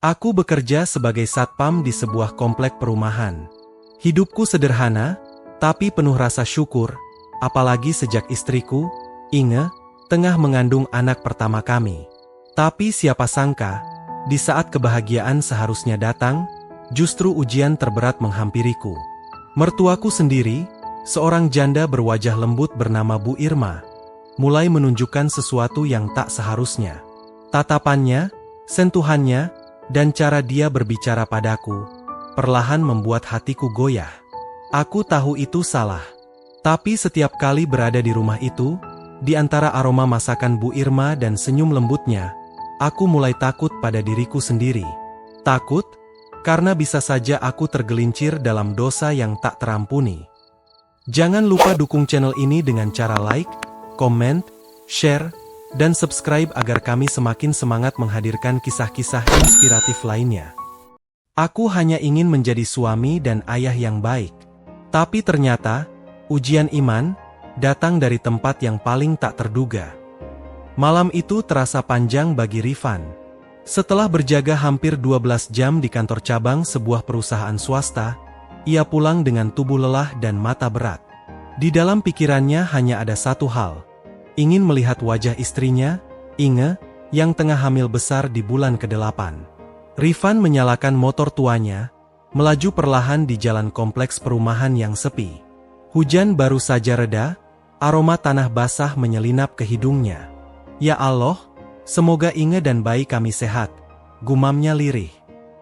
Aku bekerja sebagai satpam di sebuah komplek perumahan. Hidupku sederhana, tapi penuh rasa syukur, apalagi sejak istriku, Inge, tengah mengandung anak pertama kami. Tapi siapa sangka, di saat kebahagiaan seharusnya datang, justru ujian terberat menghampiriku. Mertuaku sendiri, seorang janda berwajah lembut bernama Bu Irma, mulai menunjukkan sesuatu yang tak seharusnya. Tatapannya, sentuhannya, dan cara dia berbicara padaku, perlahan membuat hatiku goyah. Aku tahu itu salah. Tapi setiap kali berada di rumah itu, di antara aroma masakan Bu Irma dan senyum lembutnya, aku mulai takut pada diriku sendiri. Takut, karena bisa saja aku tergelincir dalam dosa yang tak terampuni. Jangan lupa dukung channel ini dengan cara like, komen, share, dan subscribe agar kami semakin semangat menghadirkan kisah-kisah inspiratif lainnya. Aku hanya ingin menjadi suami dan ayah yang baik. Tapi ternyata, ujian iman datang dari tempat yang paling tak terduga. Malam itu terasa panjang bagi Rifan. Setelah berjaga hampir 12 jam di kantor cabang sebuah perusahaan swasta, ia pulang dengan tubuh lelah dan mata berat. Di dalam pikirannya hanya ada satu hal. Ingin melihat wajah istrinya, Inge, yang tengah hamil besar di bulan ke-8. Rifan menyalakan motor tuanya, melaju perlahan di jalan kompleks perumahan yang sepi. Hujan baru saja reda, aroma tanah basah menyelinap ke hidungnya. Ya Allah, semoga Inge dan bayi kami sehat, gumamnya lirih.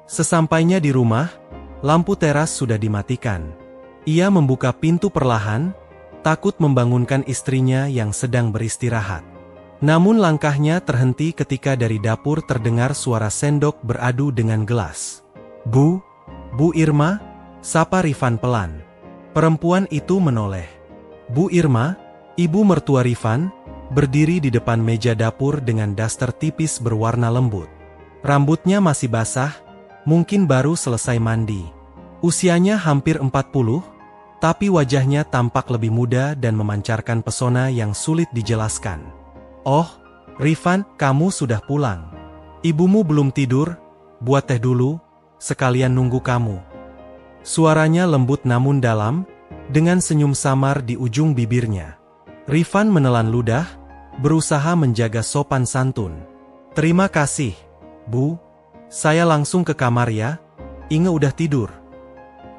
Sesampainya di rumah, lampu teras sudah dimatikan. Ia membuka pintu perlahan, takut membangunkan istrinya yang sedang beristirahat. Namun langkahnya terhenti ketika dari dapur terdengar suara sendok beradu dengan gelas. Bu Irma, sapa Rifan pelan. Perempuan itu menoleh. Bu Irma, ibu mertua Rifan, berdiri di depan meja dapur dengan daster tipis berwarna lembut. Rambutnya masih basah, mungkin baru selesai mandi. Usianya hampir 40, tapi wajahnya tampak lebih muda dan memancarkan pesona yang sulit dijelaskan. Oh, Rifan, kamu sudah pulang. Ibumu belum tidur, buat teh dulu, sekalian nunggu kamu. Suaranya lembut namun dalam, dengan senyum samar di ujung bibirnya. Rifan menelan ludah, berusaha menjaga sopan santun. Terima kasih, Bu. Saya langsung ke kamar ya, Inge udah tidur.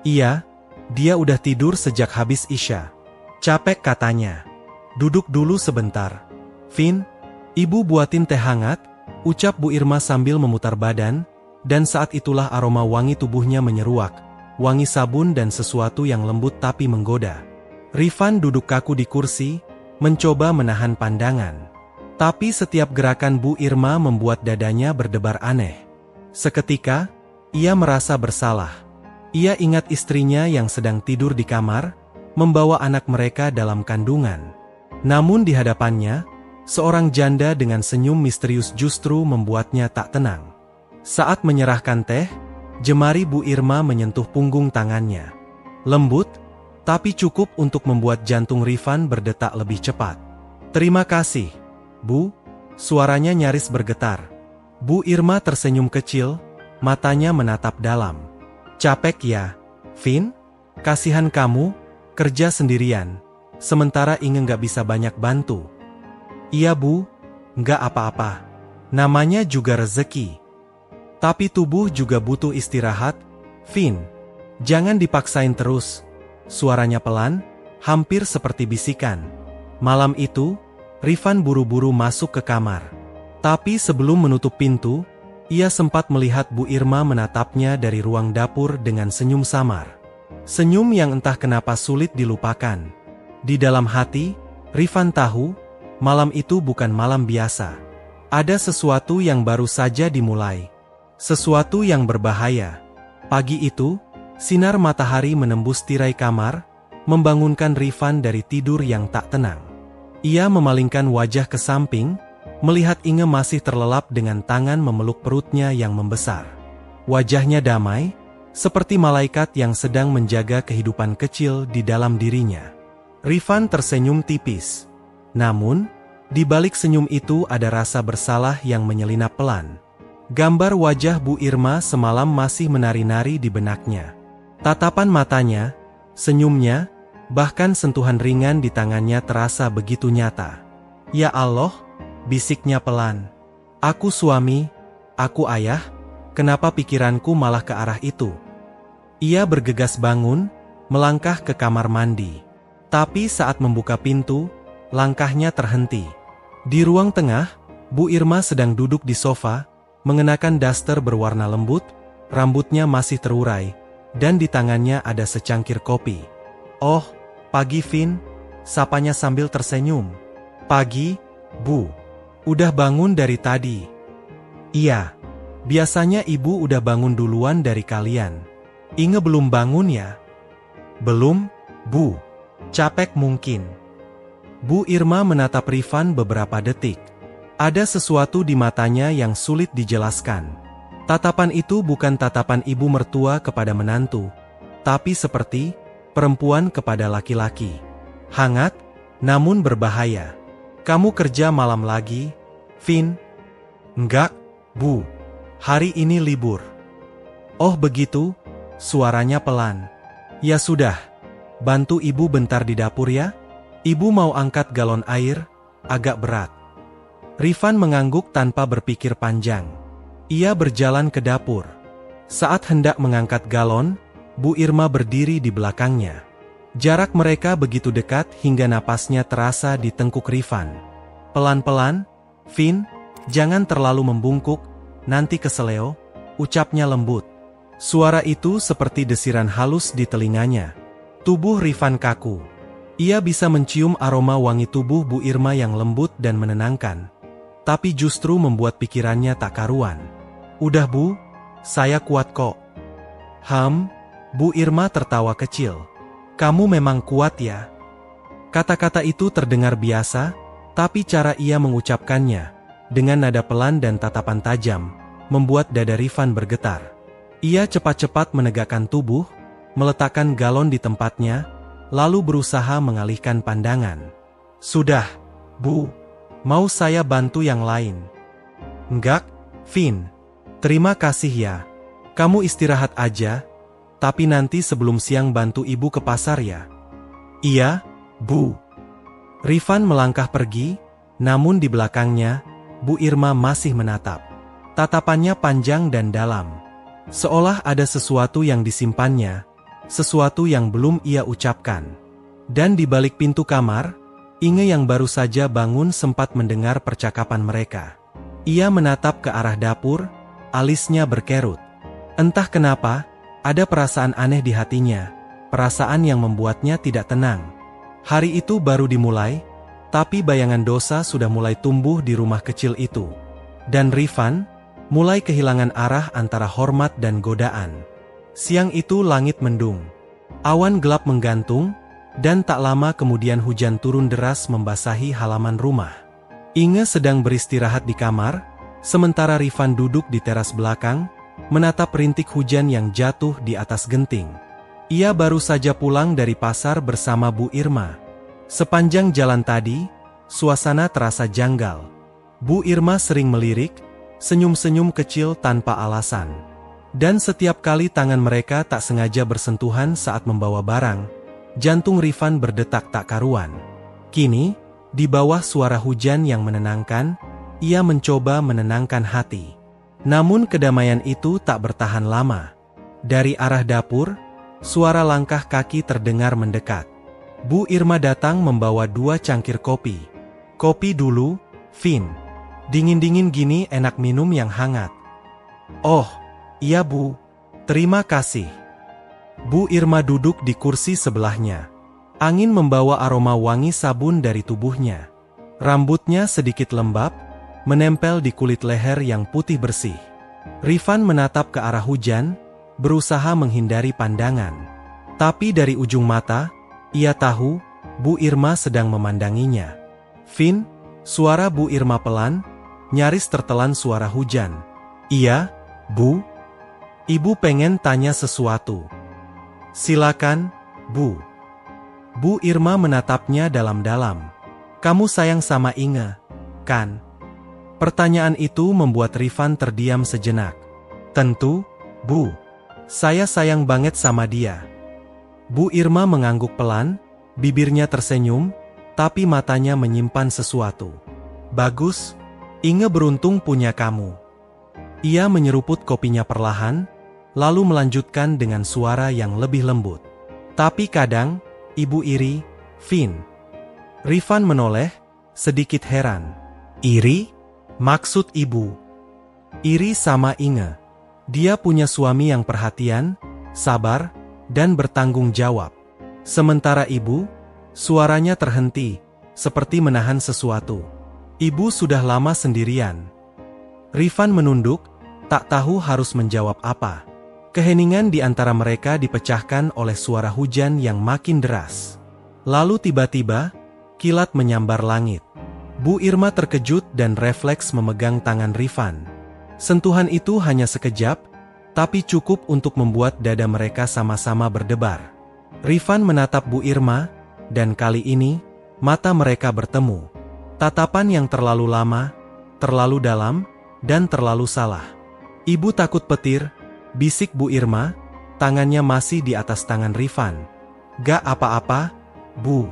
Iya, dia udah tidur sejak habis Isya. Capek katanya. Duduk dulu sebentar. Vin, ibu buatin teh hangat, ucap Bu Irma sambil memutar badan, dan saat itulah aroma wangi tubuhnya menyeruak, wangi sabun dan sesuatu yang lembut tapi menggoda. Rifan duduk kaku di kursi, mencoba menahan pandangan. Tapi setiap gerakan Bu Irma membuat dadanya berdebar aneh. Seketika, ia merasa bersalah. Ia ingat istrinya yang sedang tidur di kamar, membawa anak mereka dalam kandungan. Namun di hadapannya, seorang janda dengan senyum misterius justru membuatnya tak tenang. Saat menyerahkan teh, jemari Bu Irma menyentuh punggung tangannya. Lembut, tapi cukup untuk membuat jantung Rifan berdetak lebih cepat. Terima kasih, Bu. Suaranya nyaris bergetar. Bu Irma tersenyum kecil, matanya menatap dalam. Capek ya, Vin? Kasihan kamu, kerja sendirian, sementara Inge nggak bisa banyak bantu. Iya Bu, nggak apa-apa. Namanya juga rezeki. Tapi tubuh juga butuh istirahat, Vin. Jangan dipaksain terus. Suaranya pelan, hampir seperti bisikan. Malam itu, Rifan buru-buru masuk ke kamar. Tapi sebelum menutup pintu, ia sempat melihat Bu Irma menatapnya dari ruang dapur dengan senyum samar. Senyum yang entah kenapa sulit dilupakan. Di dalam hati, Rifan tahu, malam itu bukan malam biasa. Ada sesuatu yang baru saja dimulai. Sesuatu yang berbahaya. Pagi itu, sinar matahari menembus tirai kamar, membangunkan Rifan dari tidur yang tak tenang. Ia memalingkan wajah ke samping, melihat Inge masih terlelap dengan tangan memeluk perutnya yang membesar. Wajahnya damai, seperti malaikat yang sedang menjaga kehidupan kecil di dalam dirinya. Rifan tersenyum tipis. Namun, di balik senyum itu ada rasa bersalah yang menyelinap pelan. Gambar wajah Bu Irma semalam masih menari-nari di benaknya. Tatapan matanya, senyumnya, bahkan sentuhan ringan di tangannya terasa begitu nyata. "Ya Allah," bisiknya pelan. "Aku suami, aku ayah, kenapa pikiranku malah ke arah itu?" Ia bergegas bangun, melangkah ke kamar mandi. Tapi saat membuka pintu, langkahnya terhenti. Di ruang tengah, Bu Irma sedang duduk di sofa, mengenakan daster berwarna lembut, rambutnya masih terurai, dan di tangannya ada secangkir kopi. "Oh, pagi Vin," sapanya sambil tersenyum. "Pagi, Bu. Udah bangun dari tadi?" "Iya. Biasanya ibu udah bangun duluan dari kalian. Inge belum bangun ya?" "Belum, Bu. Capek mungkin." Bu Irma menatap Rifan beberapa detik. Ada sesuatu di matanya yang sulit dijelaskan. Tatapan itu bukan tatapan ibu mertua kepada menantu, tapi seperti perempuan kepada laki-laki. Hangat, namun berbahaya. "Kamu kerja malam lagi, Vin?" "Enggak, Bu. Hari ini libur." "Oh begitu?" Suaranya pelan. "Ya sudah, bantu ibu bentar di dapur ya. Ibu mau angkat galon air, agak berat." Rifan mengangguk tanpa berpikir panjang. Ia berjalan ke dapur. Saat hendak mengangkat galon, Bu Irma berdiri di belakangnya. Jarak mereka begitu dekat hingga napasnya terasa di tengkuk Rifan. "Pelan-pelan, Vin, jangan terlalu membungkuk, nanti keseleo," ucapnya lembut. Suara itu seperti desiran halus di telinganya. Tubuh Rifan kaku. Ia bisa mencium aroma wangi tubuh Bu Irma yang lembut dan menenangkan. Tapi justru membuat pikirannya tak karuan. "Udah Bu, saya kuat kok." Bu Irma tertawa kecil. "Kamu memang kuat ya." Kata-kata itu terdengar biasa, tapi cara ia mengucapkannya, dengan nada pelan dan tatapan tajam, membuat dada Rifan bergetar. Ia cepat-cepat menegakkan tubuh, meletakkan galon di tempatnya, lalu berusaha mengalihkan pandangan. "Sudah, Bu. Mau saya bantu yang lain?" "Enggak, Vin. Terima kasih ya. Kamu istirahat aja, tapi nanti sebelum siang bantu ibu ke pasar ya." "Iya, Bu." Rifan melangkah pergi, namun di belakangnya, Bu Irma masih menatap. Tatapannya panjang dan dalam. Seolah ada sesuatu yang disimpannya, sesuatu yang belum ia ucapkan. Dan di balik pintu kamar, Inge yang baru saja bangun sempat mendengar percakapan mereka. Ia menatap ke arah dapur, alisnya berkerut. Entah kenapa, ada perasaan aneh di hatinya, perasaan yang membuatnya tidak tenang. Hari itu baru dimulai, tapi bayangan dosa sudah mulai tumbuh di rumah kecil itu. Dan Rifan mulai kehilangan arah antara hormat dan godaan. Siang itu langit mendung. Awan gelap menggantung, dan tak lama kemudian hujan turun deras membasahi halaman rumah. Inge sedang beristirahat di kamar, sementara Rifan duduk di teras belakang, menatap rintik hujan yang jatuh di atas genting. Ia baru saja pulang dari pasar bersama Bu Irma. Sepanjang jalan tadi, suasana terasa janggal. Bu Irma sering melirik, senyum-senyum kecil tanpa alasan. Dan setiap kali tangan mereka tak sengaja bersentuhan saat membawa barang, jantung Rifan berdetak tak karuan. Kini, di bawah suara hujan yang menenangkan, ia mencoba menenangkan hati. Namun kedamaian itu tak bertahan lama. Dari arah dapur, suara langkah kaki terdengar mendekat. Bu Irma datang membawa 2 cangkir kopi. "Kopi dulu, Vin. Dingin-dingin gini enak minum yang hangat." "Oh, iya Bu. Terima kasih." Bu Irma duduk di kursi sebelahnya. Angin membawa aroma wangi sabun dari tubuhnya. Rambutnya sedikit lembab, menempel di kulit leher yang putih bersih. Rifan menatap ke arah hujan, berusaha menghindari pandangan. Tapi dari ujung mata, ia tahu Bu Irma sedang memandanginya. "Vin," suara Bu Irma pelan, nyaris tertelan suara hujan. "Iya, Bu. Ibu pengen tanya sesuatu." "Silakan, Bu." Bu Irma menatapnya dalam-dalam. "Kamu sayang sama Inge, kan?" Pertanyaan itu membuat Rifan terdiam sejenak. Tentu, Bu. Saya sayang banget sama dia. Bu Irma mengangguk pelan, bibirnya tersenyum, tapi matanya menyimpan sesuatu. Bagus, Inge beruntung punya kamu. Ia menyeruput kopinya perlahan, lalu melanjutkan dengan suara yang lebih lembut. Tapi kadang, Ibu iri, Vin. Rifan menoleh, sedikit heran. Iri? Maksud ibu? Iri sama Inge. Dia punya suami yang perhatian, sabar, dan bertanggung jawab. Sementara ibu, suaranya terhenti, seperti menahan sesuatu. Ibu sudah lama sendirian. Rifan menunduk, tak tahu harus menjawab apa. Keheningan di antara mereka dipecahkan oleh suara hujan yang makin deras. Lalu tiba-tiba, kilat menyambar langit. Bu Irma terkejut dan refleks memegang tangan Rifan. Sentuhan itu hanya sekejap, tapi cukup untuk membuat dada mereka sama-sama berdebar. Rifan menatap Bu Irma, dan kali ini, mata mereka bertemu. Tatapan yang terlalu lama, terlalu dalam, dan terlalu salah. Ibu takut petir, bisik Bu Irma, tangannya masih di atas tangan Rifan. Gak apa-apa, Bu.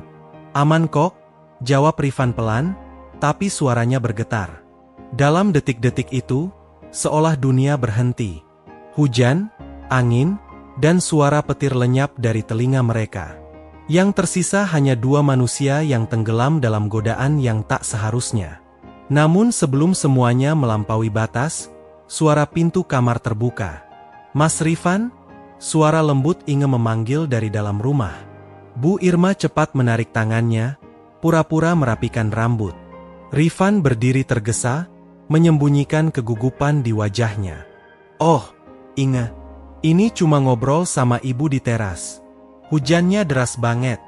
Aman kok, jawab Rifan pelan, tapi suaranya bergetar. Dalam detik-detik itu, seolah dunia berhenti. Hujan, angin, dan suara petir lenyap dari telinga mereka. Yang tersisa hanya dua manusia yang tenggelam dalam godaan yang tak seharusnya. Namun sebelum semuanya melampaui batas, suara pintu kamar terbuka. Mas Rifan? Suara lembut Inge memanggil dari dalam rumah. Bu Irma cepat menarik tangannya, pura-pura merapikan rambut. Rifan berdiri tergesa, menyembunyikan kegugupan di wajahnya. Oh, Inge, ini cuma ngobrol sama ibu di teras. Hujannya deras banget.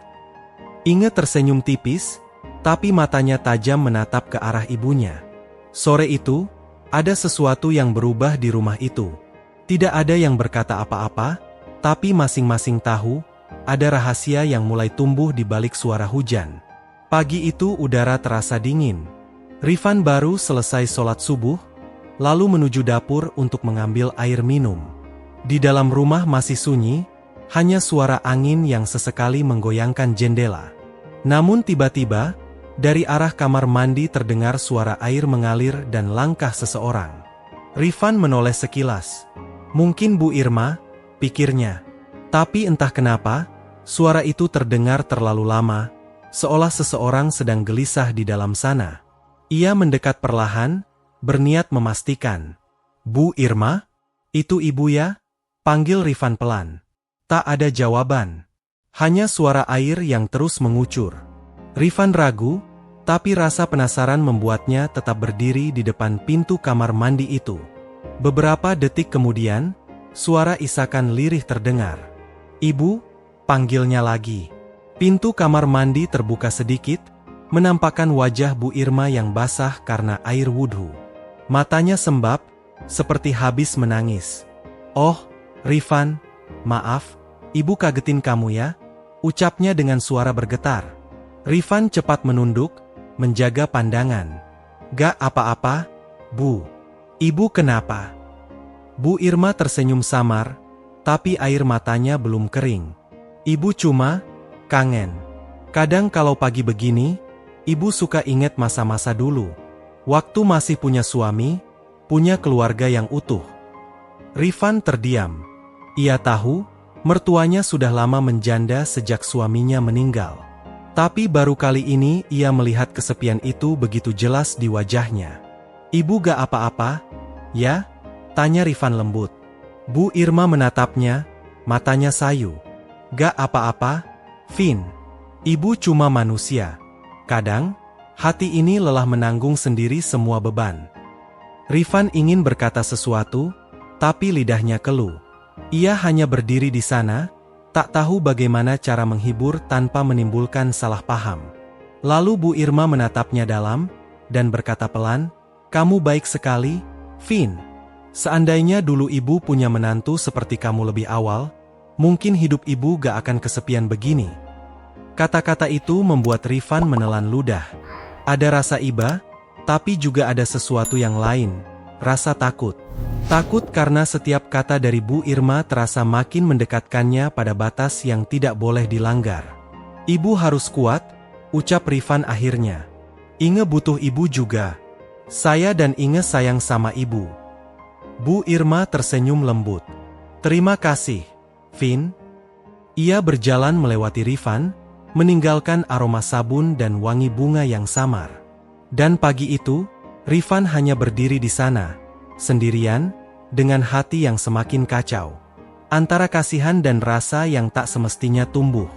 Inge tersenyum tipis, tapi matanya tajam menatap ke arah ibunya. Sore itu, ada sesuatu yang berubah di rumah itu. Tidak ada yang berkata apa-apa, tapi masing-masing tahu, ada rahasia yang mulai tumbuh di balik suara hujan. Pagi itu udara terasa dingin. Rifan baru selesai sholat subuh, lalu menuju dapur untuk mengambil air minum. Di dalam rumah masih sunyi, hanya suara angin yang sesekali menggoyangkan jendela. Namun tiba-tiba, dari arah kamar mandi terdengar suara air mengalir dan langkah seseorang. Rifan menoleh sekilas. Mungkin Bu Irma, pikirnya. Tapi entah kenapa, suara itu terdengar terlalu lama, seolah seseorang sedang gelisah di dalam sana. Ia mendekat perlahan, berniat memastikan. Bu Irma? Itu ibu ya? Panggil Rifan pelan. Tak ada jawaban. Hanya suara air yang terus mengucur. Rifan ragu, tapi rasa penasaran membuatnya tetap berdiri di depan pintu kamar mandi itu. Beberapa detik kemudian, suara isakan lirih terdengar. Ibu, panggilnya lagi. Pintu kamar mandi terbuka sedikit, menampakkan wajah Bu Irma yang basah karena air wudhu. Matanya sembab, seperti habis menangis. Oh, Rifan, maaf, ibu kagetin kamu ya, ucapnya dengan suara bergetar. Rifan cepat menunduk, menjaga pandangan. Gak apa-apa, Bu. Ibu kenapa? Bu Irma tersenyum samar, tapi air matanya belum kering. Ibu cuma kangen. Kadang kalau pagi begini, ibu suka ingat masa-masa dulu. Waktu masih punya suami, punya keluarga yang utuh. Rifan terdiam. Ia tahu, mertuanya sudah lama menjanda sejak suaminya meninggal. Tapi baru kali ini ia melihat kesepian itu begitu jelas di wajahnya. Ibu gak apa-apa, ya? Tanya Rifan lembut. Bu Irma menatapnya, matanya sayu. Gak apa-apa, Vin. Ibu cuma manusia. Kadang, hati ini lelah menanggung sendiri semua beban. Rifan ingin berkata sesuatu, tapi lidahnya keluh. Ia hanya berdiri di sana, tak tahu bagaimana cara menghibur tanpa menimbulkan salah paham. Lalu Bu Irma menatapnya dalam, dan berkata pelan, "Kamu baik sekali, Vin. Seandainya dulu ibu punya menantu seperti kamu lebih awal, mungkin hidup ibu gak akan kesepian begini." Kata-kata itu membuat Rifan menelan ludah. Ada rasa iba, Tapi juga ada sesuatu yang lain, rasa takut. Takut karena setiap kata dari Bu Irma terasa makin mendekatkannya pada batas yang tidak boleh dilanggar. Ibu harus kuat, ucap Rifan akhirnya. Inge butuh ibu juga. Saya dan Inge sayang sama ibu. Bu Irma tersenyum lembut. Terima kasih, Vin. Ia berjalan melewati Rifan, meninggalkan aroma sabun dan wangi bunga yang samar. Dan pagi itu, Rifan hanya berdiri di sana, sendirian, dengan hati yang semakin kacau. Antara kasihan dan rasa yang tak semestinya tumbuh.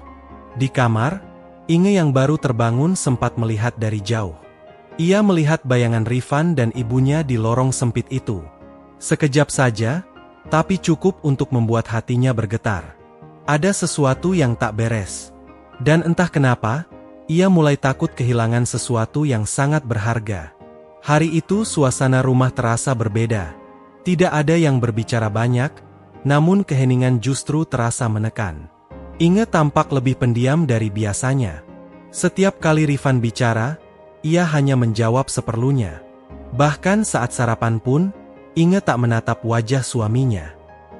Di kamar, Inge yang baru terbangun sempat melihat dari jauh. Ia melihat bayangan Rifan dan ibunya di lorong sempit itu. Sekejap saja, tapi cukup untuk membuat hatinya bergetar. Ada sesuatu yang tak beres. Dan entah kenapa, ia mulai takut kehilangan sesuatu yang sangat berharga. Hari itu suasana rumah terasa berbeda. Tidak ada yang berbicara banyak, namun keheningan justru terasa menekan. Inge tampak lebih pendiam dari biasanya. Setiap kali Rifan bicara, ia hanya menjawab seperlunya. Bahkan saat sarapan pun, Inge tak menatap wajah suaminya.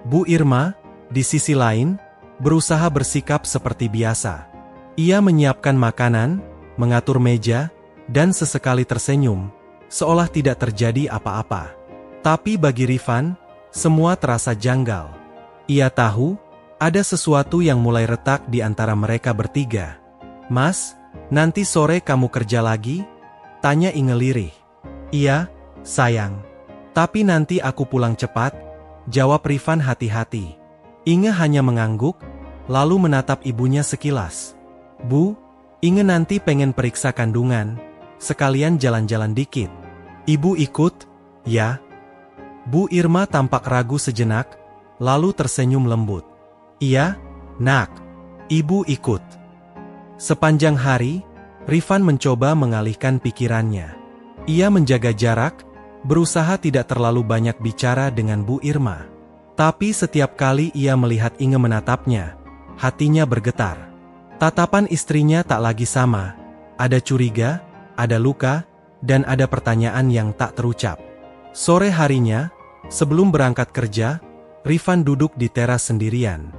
Bu Irma, di sisi lain, berusaha bersikap seperti biasa. Ia menyiapkan makanan, mengatur meja, dan sesekali tersenyum, seolah tidak terjadi apa-apa. Tapi bagi Rifan, semua terasa janggal. Ia tahu, ada sesuatu yang mulai retak di antara mereka bertiga. Mas, nanti sore kamu kerja lagi? Tanya Inge lirih. Iya, sayang. Tapi nanti aku pulang cepat, jawab Rifan hati-hati. Inge hanya mengangguk, lalu menatap ibunya sekilas. Bu, Inge nanti pengen periksa kandungan, sekalian jalan-jalan dikit. Ibu ikut? Ya. Bu Irma tampak ragu sejenak, lalu tersenyum lembut. Iya, nak. Ibu ikut. Sepanjang hari, Rifan mencoba mengalihkan pikirannya. Ia menjaga jarak, berusaha tidak terlalu banyak bicara dengan Bu Irma. Tapi setiap kali ia melihat Inge menatapnya, hatinya bergetar. Tatapan istrinya tak lagi sama. Ada curiga, ada luka, dan ada pertanyaan yang tak terucap. Sore harinya, sebelum berangkat kerja, Rifan duduk di teras sendirian.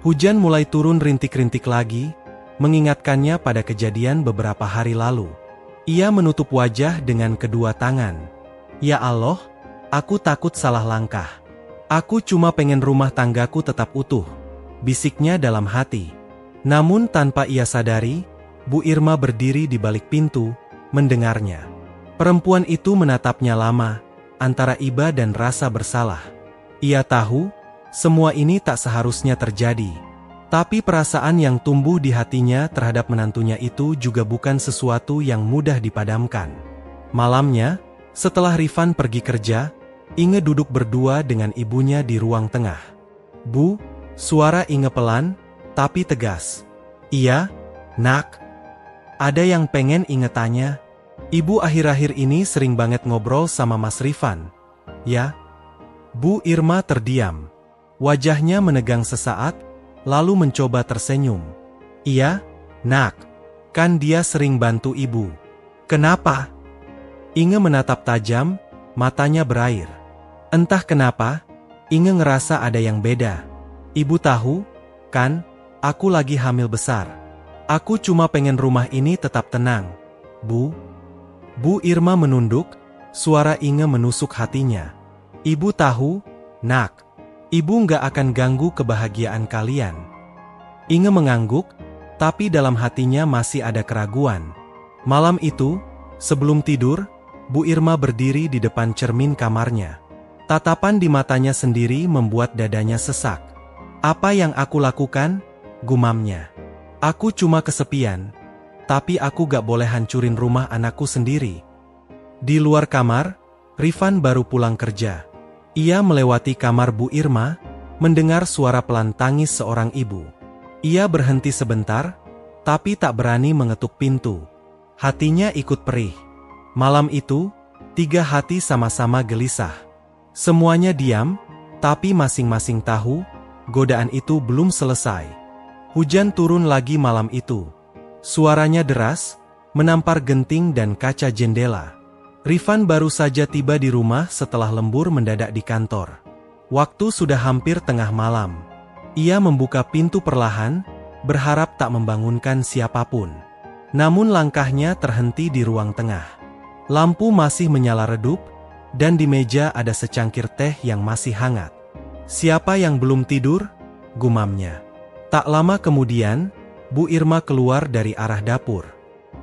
Hujan mulai turun rintik-rintik lagi, mengingatkannya pada kejadian beberapa hari lalu. Ia menutup wajah dengan kedua tangan. Ya Allah, aku takut salah langkah. Aku cuma pengen rumah tanggaku tetap utuh, bisiknya dalam hati. Namun tanpa ia sadari, Bu Irma berdiri di balik pintu, mendengarnya. Perempuan itu menatapnya lama, antara iba dan rasa bersalah. Ia tahu, semua ini tak seharusnya terjadi. Tapi perasaan yang tumbuh di hatinya terhadap menantunya itu juga bukan sesuatu yang mudah dipadamkan. Malamnya, setelah Rifan pergi kerja, Inge duduk berdua dengan ibunya di ruang tengah. Bu, suara Inge pelan, tapi tegas. Iya, nak. Ada yang pengen Inge tanya. Ibu akhir-akhir ini sering banget ngobrol sama Mas Rifan. Ya? Bu Irma terdiam. Wajahnya menegang sesaat, lalu mencoba tersenyum. Iya, nak. Kan dia sering bantu ibu. Kenapa? Inge menatap tajam, matanya berair. Entah kenapa, Inge ngerasa ada yang beda. Ibu tahu, kan, aku lagi hamil besar. Aku cuma pengen rumah ini tetap tenang, Bu. Bu Irma menunduk, suara Inge menusuk hatinya. Ibu tahu, nak, ibu nggak akan ganggu kebahagiaan kalian. Inge mengangguk, tapi dalam hatinya masih ada keraguan. Malam itu, sebelum tidur, Bu Irma berdiri di depan cermin kamarnya. Tatapan di matanya sendiri membuat dadanya sesak. Apa yang aku lakukan? Gumamnya. Aku cuma kesepian, tapi aku gak boleh hancurin rumah anakku sendiri. Di luar kamar, Rifan baru pulang kerja. Ia melewati kamar Bu Irma, mendengar suara pelan tangis seorang ibu. Ia berhenti sebentar, tapi tak berani mengetuk pintu. Hatinya ikut perih. Malam itu, tiga hati sama-sama gelisah. Semuanya diam, tapi masing-masing tahu, godaan itu belum selesai. Hujan turun lagi malam itu. Suaranya deras, menampar genting dan kaca jendela. Rifan baru saja tiba di rumah setelah lembur mendadak di kantor. Waktu sudah hampir tengah malam. Ia membuka pintu perlahan, berharap tak membangunkan siapapun. Namun langkahnya terhenti di ruang tengah. Lampu masih menyala redup, dan di meja ada secangkir teh yang masih hangat. "Siapa yang belum tidur?" gumamnya. Tak lama kemudian, Bu Irma keluar dari arah dapur.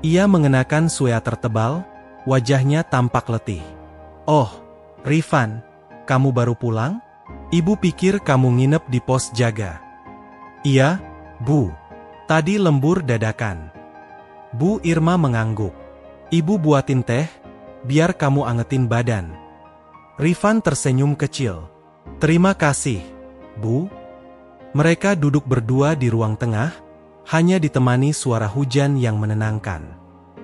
Ia mengenakan sweater tebal, wajahnya tampak letih. "Oh, Rifan, kamu baru pulang? Ibu pikir kamu nginep di pos jaga." "Iya, Bu. Tadi lembur dadakan." Bu Irma mengangguk. "Ibu buatin teh, biar kamu angetin badan." Rifan tersenyum kecil. "Terima kasih, Bu." Mereka duduk berdua di ruang tengah, hanya ditemani suara hujan yang menenangkan.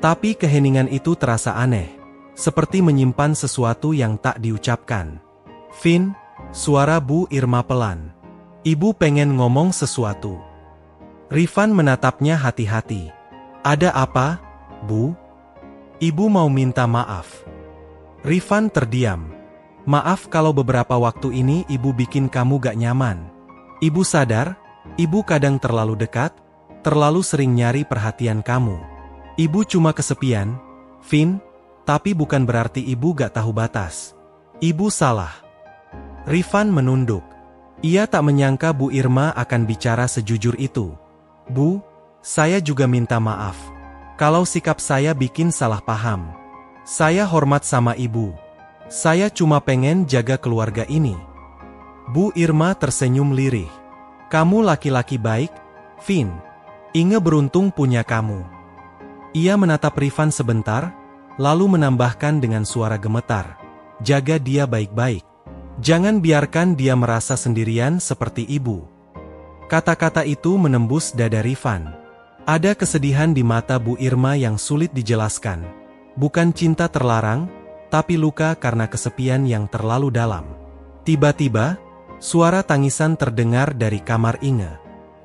Tapi keheningan itu terasa aneh, seperti menyimpan sesuatu yang tak diucapkan. "Vin," suara Bu Irma pelan. "Ibu pengen ngomong sesuatu." Rifan menatapnya hati-hati. "Ada apa, Bu?" "Ibu mau minta maaf." Rifan terdiam. "Maaf kalau beberapa waktu ini ibu bikin kamu gak nyaman. Ibu sadar, ibu kadang terlalu dekat, terlalu sering nyari perhatian kamu. Ibu cuma kesepian, Vin, tapi bukan berarti ibu gak tahu batas. Ibu salah." Rifan menunduk. Ia tak menyangka Bu Irma akan bicara sejujur itu. "Bu, saya juga minta maaf. Kalau sikap saya bikin salah paham. Saya hormat sama ibu. Saya cuma pengen jaga keluarga ini." Bu Irma tersenyum lirih. "Kamu laki-laki baik, Vin. Inge beruntung punya kamu." Ia menatap Rifan sebentar, lalu menambahkan dengan suara gemetar, "Jaga dia baik-baik. Jangan biarkan dia merasa sendirian seperti ibu." Kata-kata itu menembus dada Rifan. Ada kesedihan di mata Bu Irma yang sulit dijelaskan. Bukan cinta terlarang, tapi luka karena kesepian yang terlalu dalam. Tiba-tiba, suara tangisan terdengar dari kamar Inge.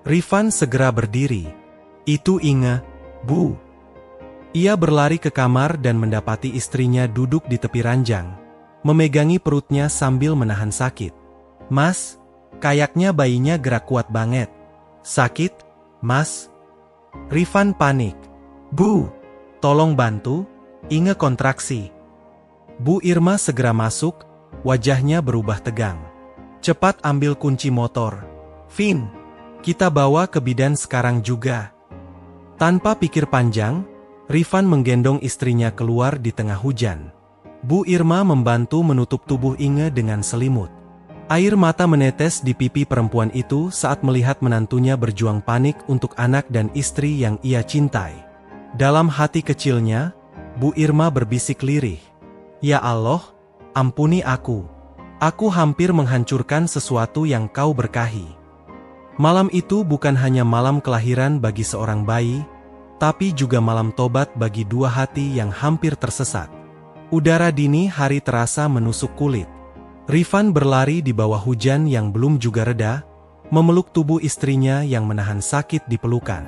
Rifan segera berdiri. "Itu Inge, Bu." Ia berlari ke kamar dan mendapati istrinya duduk di tepi ranjang, memegangi perutnya sambil menahan sakit. "Mas, kayaknya bayinya gerak kuat banget. Sakit, Mas?" Rifan panik. "Bu, tolong bantu, Inge kontraksi." Bu Irma segera masuk, wajahnya berubah tegang. "Cepat ambil kunci motor. Vin, kita bawa ke bidan sekarang juga." Tanpa pikir panjang, Rifan menggendong istrinya keluar di tengah hujan. Bu Irma membantu menutup tubuh Inge dengan selimut. Air mata menetes di pipi perempuan itu saat melihat menantunya berjuang panik untuk anak dan istri yang ia cintai. Dalam hati kecilnya, Bu Irma berbisik lirih, "Ya Allah, ampuni aku. Aku hampir menghancurkan sesuatu yang kau berkahi." Malam itu bukan hanya malam kelahiran bagi seorang bayi, tapi juga malam tobat bagi dua hati yang hampir tersesat. Udara dini hari terasa menusuk kulit. Rifan berlari di bawah hujan yang belum juga reda, memeluk tubuh istrinya yang menahan sakit di pelukan.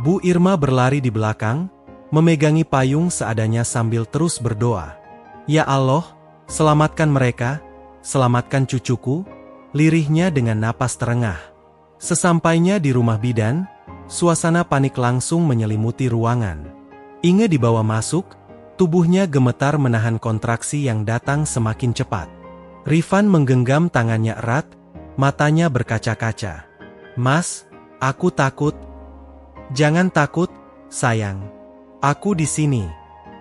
Bu Irma berlari di belakang, memegangi payung seadanya sambil terus berdoa. "Ya Allah, selamatkan mereka, selamatkan cucuku," lirihnya dengan napas terengah. Sesampainya di rumah bidan, suasana panik langsung menyelimuti ruangan. Inge dibawa masuk, tubuhnya gemetar menahan kontraksi yang datang semakin cepat. Rifan menggenggam tangannya erat, matanya berkaca-kaca. "Mas, aku takut." "Jangan takut, sayang. Aku di sini."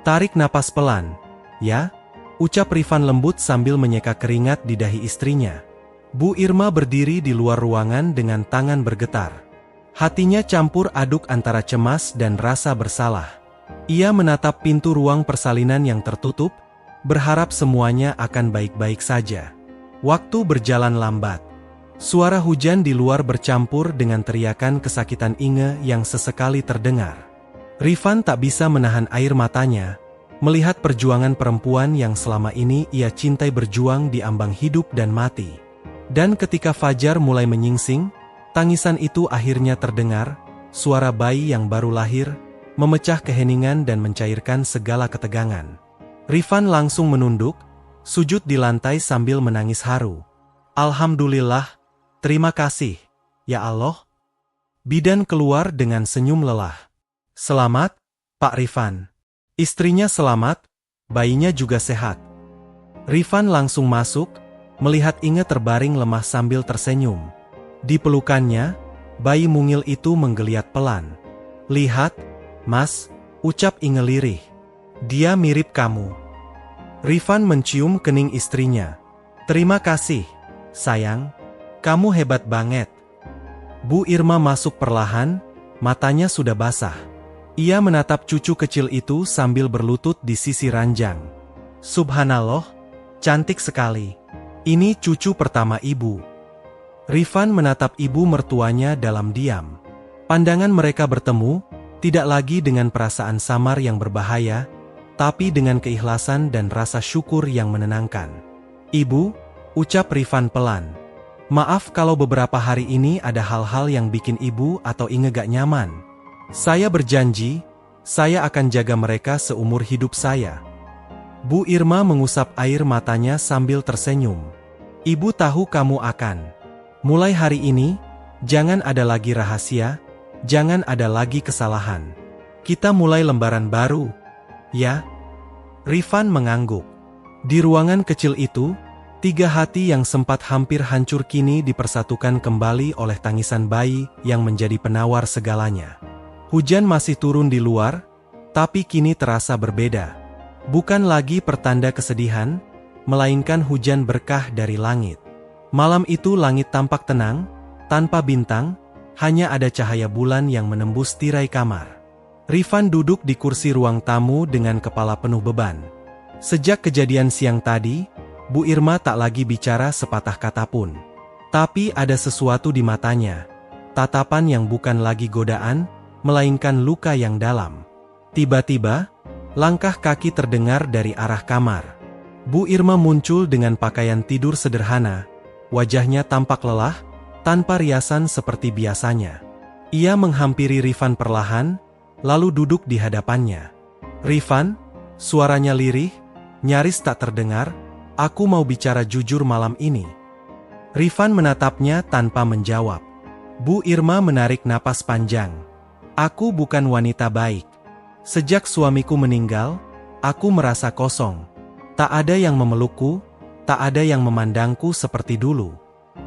"Tarik napas pelan, ya," ucap Rifan lembut sambil menyeka keringat di dahi istrinya. Bu Irma berdiri di luar ruangan dengan tangan bergetar. Hatinya campur aduk antara cemas dan rasa bersalah. Ia menatap pintu ruang persalinan yang tertutup, berharap semuanya akan baik-baik saja. Waktu berjalan lambat. Suara hujan di luar bercampur dengan teriakan kesakitan Inge yang sesekali terdengar. Rifan tak bisa menahan air matanya, melihat perjuangan perempuan yang selama ini ia cintai berjuang di ambang hidup dan mati. Dan ketika fajar mulai menyingsing, tangisan itu akhirnya terdengar, suara bayi yang baru lahir, memecah keheningan dan mencairkan segala ketegangan. Rifan langsung menunduk, sujud di lantai sambil menangis haru. Alhamdulillah, terima kasih, ya Allah. Bidan keluar dengan senyum lelah. Selamat, Pak Rifan. Istrinya selamat, bayinya juga sehat. Rifan langsung masuk, melihat Inge terbaring lemah sambil tersenyum. Di pelukannya, bayi mungil itu menggeliat pelan. Lihat, Mas, ucap Inge lirih. Dia mirip kamu. Rifan mencium kening istrinya. Terima kasih, sayang. Kamu hebat banget. Bu Irma masuk perlahan, matanya sudah basah. Ia menatap cucu kecil itu sambil berlutut di sisi ranjang. Subhanallah, cantik sekali. Ini cucu pertama ibu. Rifan menatap ibu mertuanya dalam diam. Pandangan mereka bertemu, tidak lagi dengan perasaan samar yang berbahaya, tapi dengan keikhlasan dan rasa syukur yang menenangkan. Ibu, ucap Rifan pelan. Maaf kalau beberapa hari ini ada hal-hal yang bikin ibu atau Inge gak nyaman. Saya berjanji, saya akan jaga mereka seumur hidup saya. Bu Irma mengusap air matanya sambil tersenyum. Ibu tahu kamu akan. Mulai hari ini, jangan ada lagi rahasia, jangan ada lagi kesalahan. Kita mulai lembaran baru, ya? Rifan mengangguk. Di ruangan kecil itu, 3 hati yang sempat hampir hancur kini dipersatukan kembali oleh tangisan bayi yang menjadi penawar segalanya. Hujan masih turun di luar, tapi kini terasa berbeda. Bukan lagi pertanda kesedihan, melainkan hujan berkah dari langit. Malam itu langit tampak tenang, tanpa bintang, hanya ada cahaya bulan yang menembus tirai kamar. Rifan duduk di kursi ruang tamu dengan kepala penuh beban. Sejak kejadian siang tadi, Bu Irma tak lagi bicara sepatah kata pun. Tapi ada sesuatu di matanya, tatapan yang bukan lagi godaan, melainkan luka yang dalam. Tiba-tiba, langkah kaki terdengar dari arah kamar. Bu Irma muncul dengan pakaian tidur sederhana, wajahnya tampak lelah, tanpa riasan seperti biasanya. Ia menghampiri Rifan perlahan, lalu duduk di hadapannya. Rifan, suaranya lirih, nyaris tak terdengar, aku mau bicara jujur malam ini. Rifan menatapnya tanpa menjawab. Bu Irma menarik napas panjang. Aku bukan wanita baik. Sejak suamiku meninggal, aku merasa kosong. Tak ada yang memelukku, tak ada yang memandangku seperti dulu.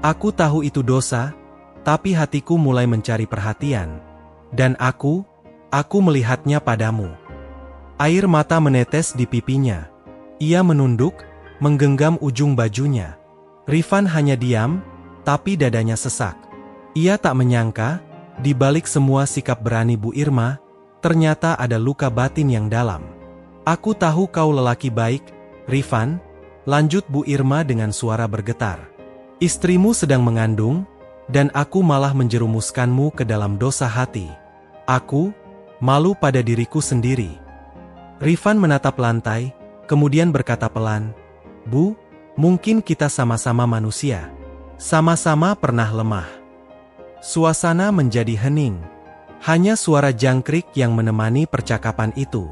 Aku tahu itu dosa, tapi hatiku mulai mencari perhatian. Dan aku melihatnya padamu. Air mata menetes di pipinya. Ia menunduk, menggenggam ujung bajunya. Rifan hanya diam, tapi dadanya sesak. Ia tak menyangka, di balik semua sikap berani Bu Irma, ternyata ada luka batin yang dalam. Aku tahu kau lelaki baik, Rifan, lanjut Bu Irma dengan suara bergetar. Istrimu sedang mengandung, dan aku malah menjerumuskanmu ke dalam dosa hati. Aku malu pada diriku sendiri. Rifan menatap lantai, kemudian berkata pelan, Bu, mungkin kita sama-sama manusia. Sama-sama pernah lemah. Suasana menjadi hening. Hanya suara jangkrik yang menemani percakapan itu.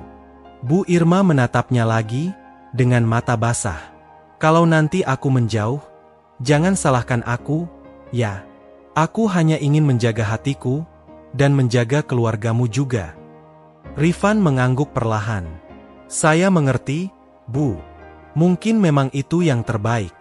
Bu Irma menatapnya lagi, dengan mata basah. Kalau nanti aku menjauh, jangan salahkan aku, ya. Aku hanya ingin menjaga hatiku, dan menjaga keluargamu juga. Rifan mengangguk perlahan. Saya mengerti, Bu. Mungkin memang itu yang terbaik.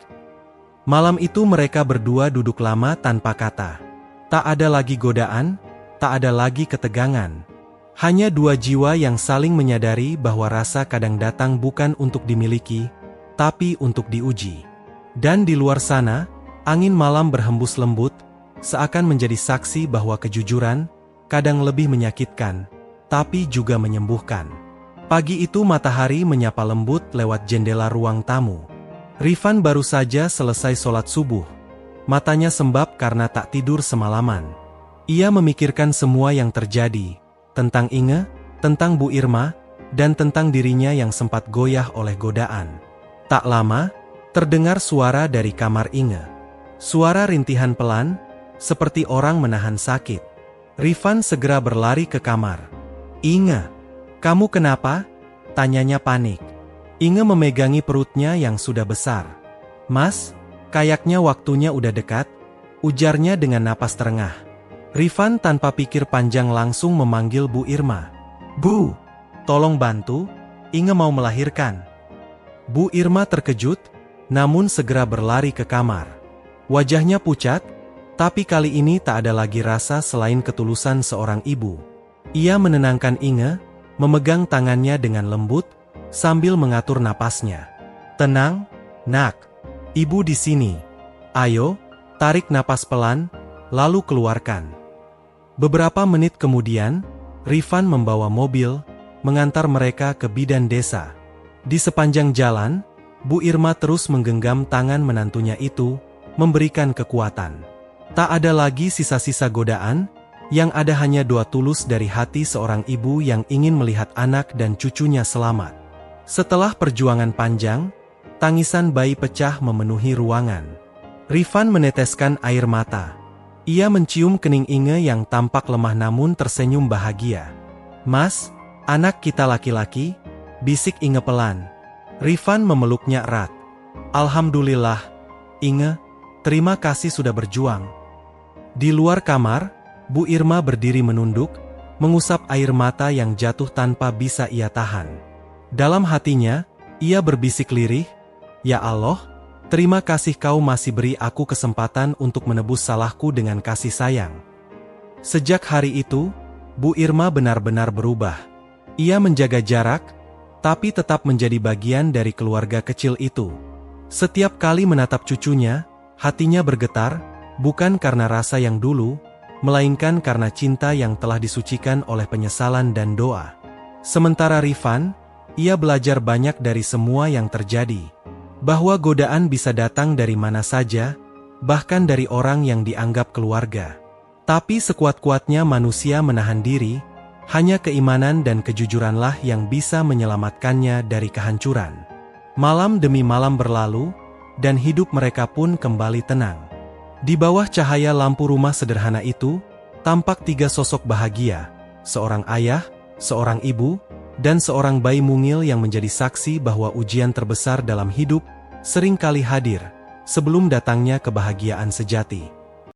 Malam itu mereka berdua duduk lama tanpa kata. Tak ada lagi godaan, tak ada lagi ketegangan. Hanya 2 jiwa yang saling menyadari bahwa rasa kadang datang bukan untuk dimiliki, tapi untuk diuji. Dan di luar sana, angin malam berhembus lembut, seakan menjadi saksi bahwa kejujuran kadang lebih menyakitkan, tapi juga menyembuhkan. Pagi itu matahari menyapa lembut lewat jendela ruang tamu. Rifan baru saja selesai sholat subuh. Matanya sembab karena tak tidur semalaman. Ia memikirkan semua yang terjadi, tentang Inge, tentang Bu Irma, dan tentang dirinya yang sempat goyah oleh godaan. Tak lama, terdengar suara dari kamar Inge. Suara rintihan pelan, seperti orang menahan sakit. Rifan segera berlari ke kamar. Inge, kamu kenapa? Tanyanya panik. Inge memegangi perutnya yang sudah besar. "Mas, kayaknya waktunya udah dekat," ujarnya dengan napas terengah. Rifan tanpa pikir panjang langsung memanggil Bu Irma. "Bu, tolong bantu, Inge mau melahirkan." Bu Irma terkejut, namun segera berlari ke kamar. Wajahnya pucat, tapi kali ini tak ada lagi rasa selain ketulusan seorang ibu. Ia menenangkan Inge, memegang tangannya dengan lembut, sambil mengatur napasnya. "Tenang, nak. Ibu di sini. Ayo, tarik napas pelan, lalu keluarkan." Beberapa menit kemudian, Rifan membawa mobil, mengantar mereka ke bidan desa. Di sepanjang jalan, Bu Irma terus menggenggam tangan menantunya itu, memberikan kekuatan. Tak ada lagi sisa-sisa godaan, yang ada hanya doa tulus dari hati seorang ibu yang ingin melihat anak dan cucunya selamat. Setelah perjuangan panjang, tangisan bayi pecah memenuhi ruangan. Rifan meneteskan air mata. Ia mencium kening Inge yang tampak lemah namun tersenyum bahagia. "Mas, anak kita laki-laki," bisik Inge pelan. Rifan memeluknya erat. "Alhamdulillah, Inge, terima kasih sudah berjuang." Di luar kamar, Bu Irma berdiri menunduk, mengusap air mata yang jatuh tanpa bisa ia tahan. Dalam hatinya, ia berbisik lirih, "Ya Allah, terima kasih kau masih beri aku kesempatan untuk menebus salahku dengan kasih sayang." Sejak hari itu, Bu Irma benar-benar berubah. Ia menjaga jarak, tapi tetap menjadi bagian dari keluarga kecil itu. Setiap kali menatap cucunya, hatinya bergetar, bukan karena rasa yang dulu, melainkan karena cinta yang telah disucikan oleh penyesalan dan doa. Sementara Rifan, ia belajar banyak dari semua yang terjadi. Bahwa godaan bisa datang dari mana saja, bahkan dari orang yang dianggap keluarga. Tapi sekuat-kuatnya manusia menahan diri, hanya keimanan dan kejujuranlah yang bisa menyelamatkannya dari kehancuran. Malam demi malam berlalu, dan hidup mereka pun kembali tenang. Di bawah cahaya lampu rumah sederhana itu, tampak tiga sosok bahagia, seorang ayah, seorang ibu, dan seorang bayi mungil yang menjadi saksi bahwa ujian terbesar dalam hidup sering kali hadir, sebelum datangnya kebahagiaan sejati.